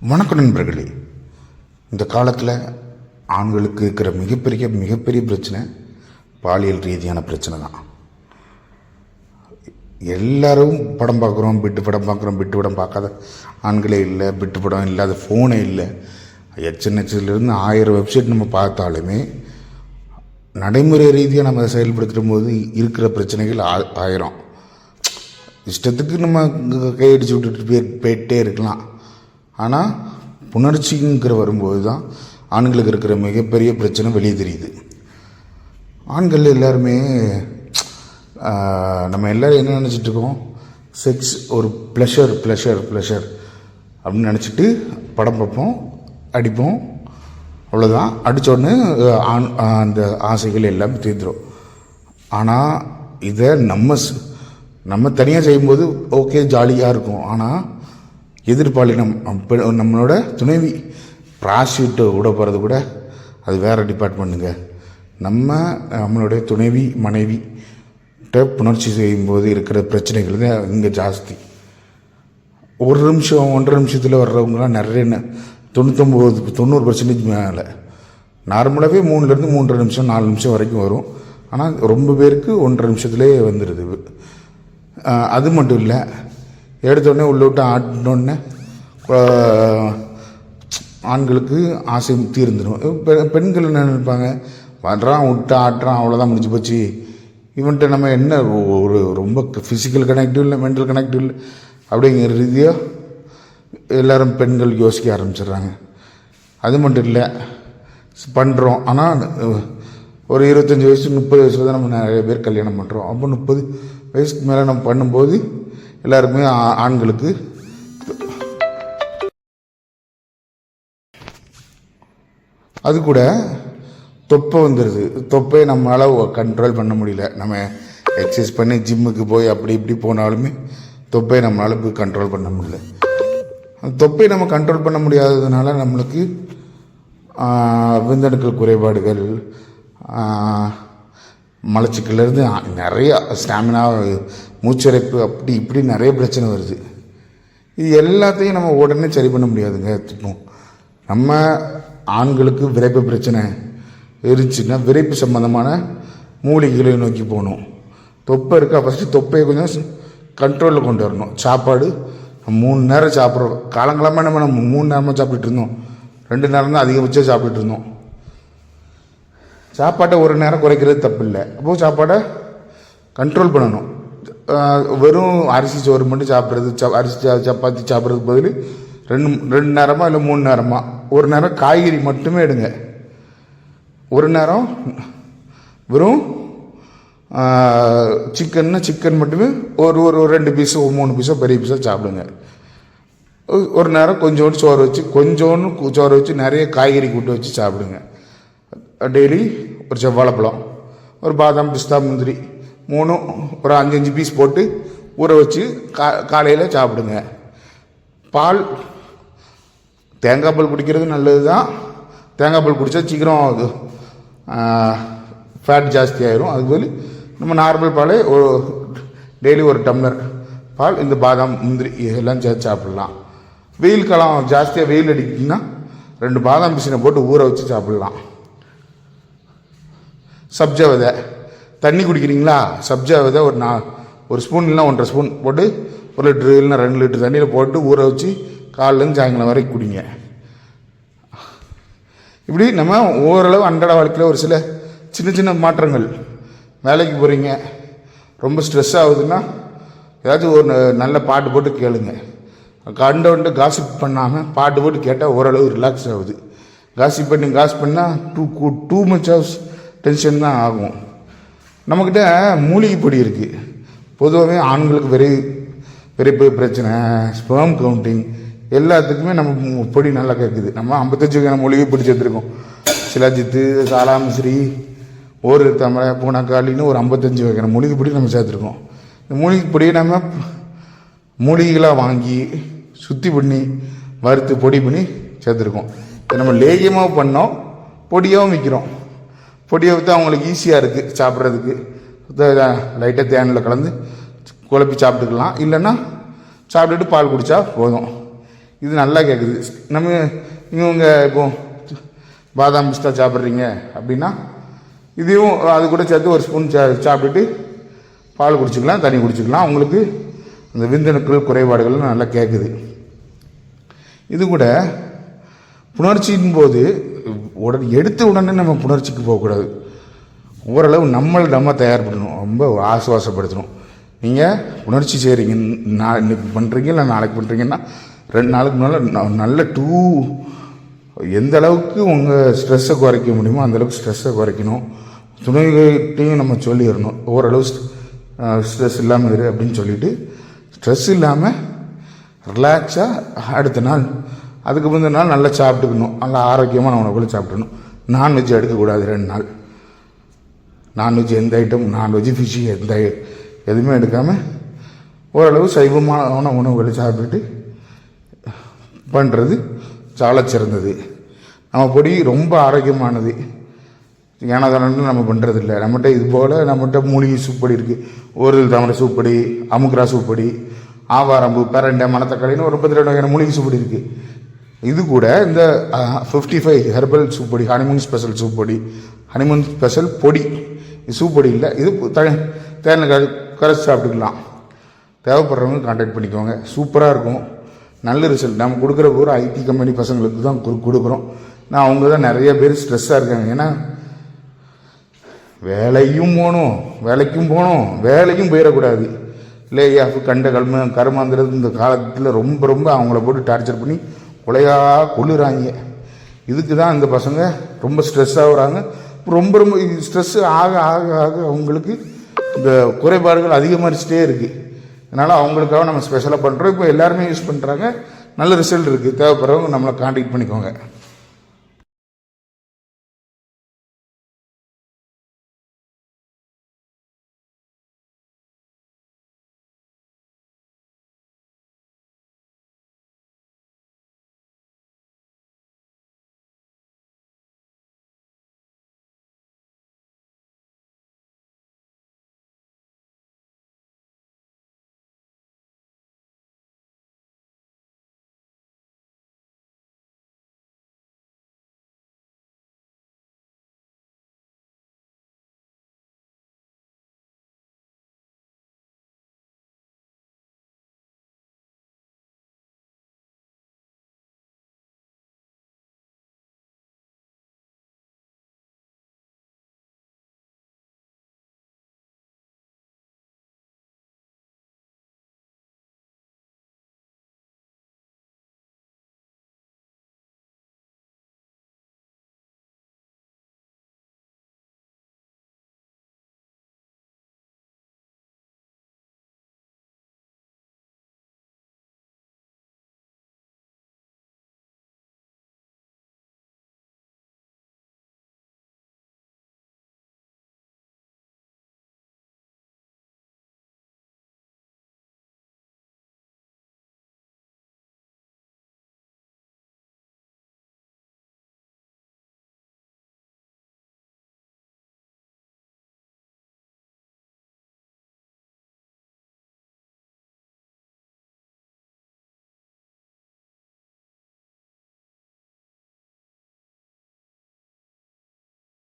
வணக்கம் நண்பர்களே. இந்த காலத்தில் ஆண்களுக்கு இருக்கிற மிகப்பெரிய பிரச்சனை பாலியல் ரீதியான பிரச்சனை தான். எல்லாரும் படம் பார்க்குறோம், பிட்டு படம் பார்க்குறோம். பிட்டு படம் பார்க்காத ஆண்களே இல்லை, பிட்டு படம் இல்லாத ஃபோனே இல்லை. HNHலேருந்து 1000 வெப்சைட் நம்ம பார்த்தாலுமே நடைமுறை ரீதியாக நம்ம செயல்படுத்தும் போது இருக்கிற பிரச்சனைகள் 1000. இஷ்டத்துக்கு நம்ம கையடிச்சு விட்டுட்டு போயிட்டே இருக்கலாம். ஆனால் புணர்ச்சிங்கிற வரும்போது தான் ஆண்களுக்கு இருக்கிற மிகப்பெரிய பிரச்சனை வெளியே தெரியுது. ஆண்கள் எல்லாருமே நம்ம எல்லோரும் என்ன நினச்சிட்ருக்கோம், செக்ஸ் ஒரு ப்ளஷர் அப்படின்னு நினச்சிட்டு படம் பார்ப்போம், அடிப்போம், அவ்வளோதான். அடித்தோடனே அந்த ஆசைகள் எல்லாமே தீர்ந்துடும். ஆனால் இதை நம்ம தனியாக செய்யும்போது ஓகே ஜாலியாக இருக்கும். ஆனால் எதிர்பாலினம் நம்மளோட துணைவி ப்ராஸ்டியூட்டை விட போகிறது கூட அது வேறு டிபார்ட்மெண்ட்டுங்க. நம்மளுடைய துணைவி மனைவி புணர்ச்சி செய்யும்போது இருக்கிற பிரச்சனைகள் தான் இங்கே ஜாஸ்தி. 1 நிமிஷம் 1.5 நிமிஷத்தில் வர்றவங்களாம் நிறைய 99-90% மேலே. நார்மலாகவே 3லேருந்து 3.5 நிமிஷம் 4 நிமிஷம் வரைக்கும் வரும். ஆனால் ரொம்ப பேருக்கு 1.5 நிமிஷத்துலேயே வந்துடுது. அது மட்டும் இல்லை, எடுத்தோடனே உள்ள விட்டு ஆட்டினோடனே ஆண்களுக்கு ஆசை தீர்ந்துடும். பெண்கள் என்ன நினைப்பாங்க, வர்றான் விட்டு ஆட்டுறான் அவ்வளோதான் முடிஞ்சு போச்சு, இவன்ட்டு நம்ம என்ன ஒரு ரொம்ப ஃபிசிக்கல் கனெக்டிவ் இல்லை, மென்டல் கனெக்டிவ் இல்லை அப்படிங்கிற ரீதியாக எல்லோரும் பெண்கள் யோசிக்க ஆரம்பிச்சிடுறாங்க. அது மட்டும் இல்லை, பண்ணுறோம். ஆனால் ஒரு 25 வயசு 30 வயசில் தான் நம்ம நிறைய பேர் கல்யாணம் பண்ணுறோம். அப்போ 30 வயசுக்கு மேலே நம்ம பண்ணும்போது எல்லாருமே ஆண்களுக்கு அது கூட தொப்பை வந்துடுது. தொப்பையை நம்மளால் கண்ட்ரோல் பண்ண முடியல. நம்ம எக்ஸசைஸ் பண்ணி ஜிம்முக்கு போய் அப்படி இப்படி போனாலுமே தொப்பையை நம்மளால் கண்ட்ரோல் பண்ண முடியல. தொப்பையை நம்ம கண்ட்ரோல் பண்ண முடியாததுனால நம்மளுக்கு விந்தணுக்கள் குறைபாடுகள், மலச்சிக்கல்லேருந்து நிறைய ஸ்டாமினா, மூச்சரைப்பு, அப்படி இப்படி நிறைய பிரச்சனை வருது. இது எல்லாத்தையும் நம்ம உடனே சரி பண்ண முடியாதுங்க. இப்போ நம்ம ஆண்களுக்கு விரைப்பு பிரச்சனை இருந்துச்சுன்னா விரைப்பு சம்மந்தமான மூலிகைகளை நோக்கி போகணும். தொப்பை இருக்கா, ஃபஸ்ட்டு தொப்பையை கொஞ்சம் கண்ட்ரோலில் கொண்டு வரணும். சாப்பாடு 3 நேரம் சாப்பிட்றோம். காலங்காலமாக நம்ம 3 நேரமாக சாப்பிட்டுட்டு இருந்தோம். 2 நேரம் தான் அதிகபட்சம் சாப்பிட்டுட்டு இருந்தோம். சாப்பாட்டை 1 நேரம் குறைக்கிறது தப்பு இல்லை. அப்போது சாப்பாடை கண்ட்ரோல் பண்ணணும். வெறும் அரிசி சோறு மட்டும் சாப்பிட்றது, அரிசி சப்பாத்தி சாப்பிட்றதுக்கு பதில் 2 நேரமாக இல்லை 3 நேரமாக 1 நேரம் காய்கறி மட்டுமே எடுங்க. 1 நேரம் வெறும் சிக்கன் மட்டுமே ஒரு 2 பீஸோ 3 பீஸோ பெரிய பீஸோ சாப்பிடுங்க. 1 நேரம் கொஞ்சோண்டு சோறு வச்சு நிறைய காய்கறி கூட்டு வச்சு சாப்பிடுங்க. டெய்லி ஒரு செவ்வாழைப்பழம், ஒரு பாதாம், பிஸ்தா, முந்திரி 3 ஒரு 5 பீஸ் போட்டு ஊற வச்சு காலையில் சாப்பிடுங்க. பால், தேங்காய் பால் குடிக்கிறது நல்லது தான். தேங்காய் பால் குடித்தா சீக்கிரம் ஃபேட் ஜாஸ்தி ஆகிரும். அதுக்கு பதில் நம்ம நார்மல் பாலே டெய்லி 1 டம்ளர் பால், இந்த பாதாம், முந்திரி இதெல்லாம் சேர்த்து சாப்பிட்லாம். வெயில் காலம் ஜாஸ்தியாக வெயில் அடிக்குதுன்னா 2 பாதாம் பிசினை போட்டு ஊற வச்சு சாப்பிட்லாம். சப்ஜா விதை தண்ணி குடிக்கிறீங்களா, சப்ஜா விதை ஒரு ஸ்பூன் இல்லைனா 1.5 ஸ்பூன் போட்டு 1 லிட்டரு இல்லைனா 2 லிட்டர் தண்ணியில் போட்டு ஊற வச்சு காலையிலேருந்து சாயங்காலம் வரைக்கும் குடிங்க. இப்படி நம்ம ஓரளவு அன்றாட வாழ்க்கையில் ஒரு சில சின்ன மாற்றங்கள். வேலைக்கு போகிறீங்க, ரொம்ப ஸ்ட்ரெஸ் ஆகுதுன்னா ஏதாச்சும் ஒரு நல்ல பாட்டு போட்டு கேளுங்க. கண்டவன்ட்டு காசிப் பண்ணாமல் பாட்டு போட்டு கேட்டால் ஓரளவு ரிலாக்ஸ் ஆகுது. காசிப் பண்ணால் டூ மச் ஆஃப் டென்ஷன் தான் ஆகும். நம்மக்கிட்ட மூலிகை பொடி இருக்குது. பொதுவாகவே ஆண்களுக்கு விரைப்பு பிரச்சனை, ஸ்பெர்ம் கவுண்டிங் எல்லாத்துக்குமே நம்ம பொடி நல்லா கேட்குது. நம்ம 55 வகையான மூலிகை பொடி சேர்த்துருக்கோம். சிலாஜித்து, சாலாமிஸ்ரி, ஓர் தமிழை, பூனாக்காளின்னு ஒரு 55 வகையான மூலிகை பொடி நம்ம சேர்த்துருக்கோம். இந்த மூலிகை பொடியை நம்ம மூலிகைகளாக வாங்கி சுத்தி பண்ணி வறுத்து பொடி பண்ணி சேர்த்துருக்கோம். இதை நம்ம லேகியமாக பண்ணோம், பொடியாகவும் விற்கிறோம். பொடியை விற்று அவங்களுக்கு ஈஸியாக இருக்குது சாப்பிட்றதுக்கு. லைட்டாக தேனில் கலந்து குழப்பி சாப்பிட்டுக்கலாம். இல்லைன்னா சாப்பிட்டுட்டு பால் குடித்தா போதும். இது நல்லா கேட்குது. நம்ம இவங்க இப்போ பாதாம் பிஸ்தா சாப்பிட்றீங்க அப்படின்னா இதையும் அது கூட சேர்த்து ஒரு ஸ்பூன் சாப்பிட்டுட்டு பால் குடிச்சிக்கலாம், தண்ணி குடிச்சிக்கலாம். உங்களுக்கு அந்த விந்தணுக்கள் குறைபாடுகள் நல்லா கேட்குது. இது கூட புணர்ச்சியின் போது எடுத்த உடனே நம்ம புணர்ச்சிக்கு போகக்கூடாது. ஓரளவு நம்ம தயார்படுத்தணும், ரொம்ப ஆசுவாசப்படுத்தணும். நீங்கள் உணர்ச்சி செய்கிறீங்க, இன்னைக்கு பண்ணுறீங்க இல்லை நாளைக்கு பண்ணுறீங்கன்னா 2 நாளுக்கு முன்னால் நல்ல எந்த அளவுக்கு உங்கள் ஸ்ட்ரெஸ்ஸை குறைக்க முடியுமோ அந்தளவுக்கு ஸ்ட்ரெஸ்ஸை குறைக்கணும். துணைகிட்டையும் நம்ம சொல்லிடணும், ஓரளவு ஸ்ட்ரெஸ் இல்லாமல் இரு அப்படின்னு சொல்லிவிட்டு ஸ்ட்ரெஸ் இல்லாமல் ரிலாக்ஸாக அடுத்த நாள் அதுக்கு முந்தின நாள் நல்லா சாப்பிட்டுக்கணும். நல்லா ஆரோக்கியமான உணவுகளை சாப்பிட்டுக்கணும். நான்வெஜ் எடுக்கக்கூடாது 2 நாள். நான்வெஜ் எந்த ஐட்டம், நான்வெஜ் ஃபிஷ்ஷு எதுவுமே எடுக்காமல் ஓரளவு சைவமான உணவுகளை சாப்பிட்டுட்டு பண்ணுறது சால சிறந்தது. நம்ம பொடி ரொம்ப ஆரோக்கியமானது. ஏனாதானு நம்ம பண்ணுறது இல்லை. நம்மகிட்ட இது போல் நம்மகிட்ட மூலிகை சூப்படி இருக்குது. ஒரு தாமரை சூப்படி, அமுக்ரா சூப்படி, ஆவாரம்பு, பெரண்டை, மணத்தக்காளின்னு ஒரு 32 வகையான மூலிகை சூப்படி இருக்குது. இது கூட இந்த 55 ஹெர்பல் சூப்பொடி, ஹனிமூன் ஸ்பெஷல் சூப்பொடி, ஹனிமூன் ஸ்பெஷல் பொடி, சூப்பொடி இல்லை, இது தேனில் கரைச்சி சாப்பிட்டுக்கலாம். தேவைப்படுறவங்க கான்டாக்ட் பண்ணிக்கோங்க. சூப்பராக இருக்கும், நல்ல ரிசல்ட். நம்ம கொடுக்குற ஒரு ஐடி கம்பெனி பசங்களுக்கு தான் கொடுக்குறோம். நான் அவங்க தான் நிறைய பேர் ஸ்ட்ரெஸ்ஸாக இருக்காங்க. ஏன்னா வேலைக்கும் போகணும், வேலைக்கும் போயிடக்கூடாது. இல்லையா கருமாந்திரது இந்த காலத்தில் ரொம்ப அவங்கள போட்டு டார்ச்சர் பண்ணி கொள்ளுறாங்க. இதுக்கு தான் இந்த பசங்க ரொம்ப ஸ்ட்ரெஸ் ஆகுறாங்க. ரொம்ப ஸ்ட்ரெஸ்ஸு ஆக அவங்களுக்கு இந்த குறைபாடுகள் அதிகமாகிட்டே இருக்குது. அதனால் அவங்களுக்காக நம்ம ஸ்பெஷலாக பண்ணுறோம். இப்போ எல்லாருமே யூஸ் பண்ணுறாங்க, நல்ல ரிசல்ட் இருக்குது. தேவைப்படுறவங்க நம்மளை கான்டாக்ட் பண்ணிக்கோங்க.